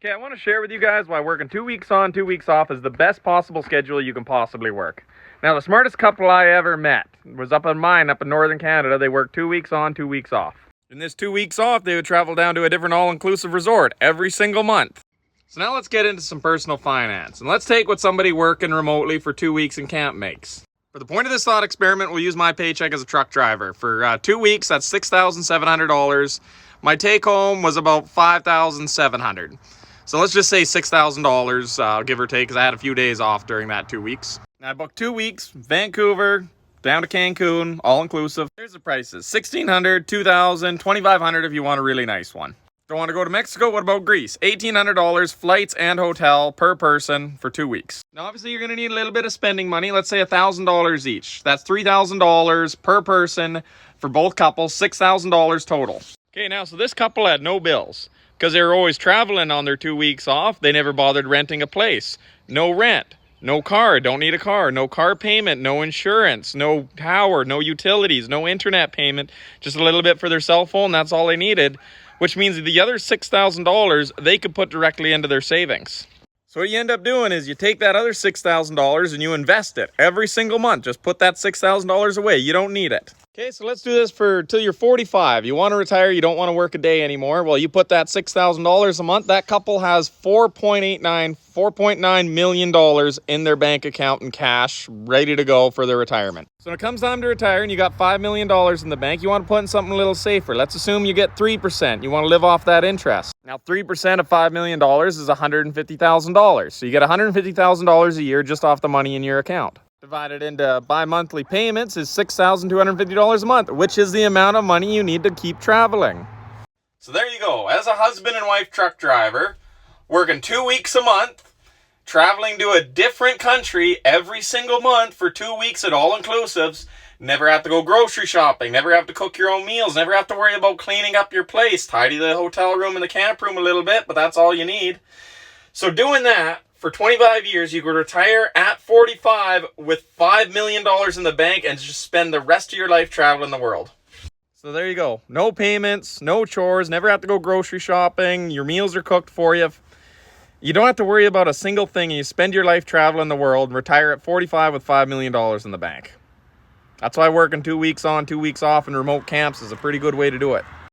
Okay, I want to share with you guys why working 2 weeks on, 2 weeks off is the best possible schedule you can possibly work. Now, the smartest couple I ever met was up in northern Canada. They worked 2 weeks on, 2 weeks off. In this 2 weeks off, they would travel down to a different all-inclusive resort every single month. So now let's get into some personal finance. And let's take what somebody working remotely for 2 weeks in camp makes. For the point of this thought experiment, we'll use my paycheck as a truck driver. For 2 weeks, that's $6,700. My take-home was about $5,700. So let's just say $6,000, give or take, because I had a few days off during that 2 weeks. Now I booked 2 weeks, Vancouver, down to Cancun, all-inclusive. Here's the prices: $1,600, $2,000, $2,500 if you want a really nice one. Don't want to go to Mexico? What about Greece? $1,800, flights and hotel per person for 2 weeks. Now obviously you're going to need a little bit of spending money. Let's say $1,000 each. That's $3,000 per person for both couples, $6,000 total. Okay, now so this couple had no bills. Because they were always traveling on their 2 weeks off, they never bothered renting a place. No rent, no car, don't need a car, no car payment, no insurance, no power, no utilities, no internet payment, just a little bit for their cell phone, that's all they needed, which means the other $6,000 they could put directly into their savings. So what you end up doing is you take that other $6,000 and you invest it every single month. Just put that $6,000 away. You don't need it. Okay, so let's do this for till you're 45. You want to retire, you don't want to work a day anymore. Well, you put that $6,000 a month. That couple has $4.9 million in their bank account in cash, ready to go for their retirement. So when it comes time to retire and you got $5 million in the bank, you want to put in something a little safer. Let's assume you get 3%. You want to live off that interest. Now, 3% of $5 million is $150,000. So you get $150,000 a year just off the money in your account. Divided into bi-monthly payments is $6,250 a month, which is the amount of money you need to keep traveling. So there you go. As a husband and wife truck driver, working 2 weeks a month, traveling to a different country every single month for 2 weeks at all-inclusives, never have to go grocery shopping, never have to cook your own meals, never have to worry about cleaning up your place, tidy the hotel room and the camp room a little bit, but that's all you need. So doing that, for 25 years, you could retire at 45 with $5 million in the bank and just spend the rest of your life traveling the world. So there you go. No payments, no chores, never have to go grocery shopping. Your meals are cooked for you. You don't have to worry about a single thing, and you spend your life traveling the world and retire at 45 with $5 million in the bank. That's why working 2 weeks on, 2 weeks off in remote camps is a pretty good way to do it.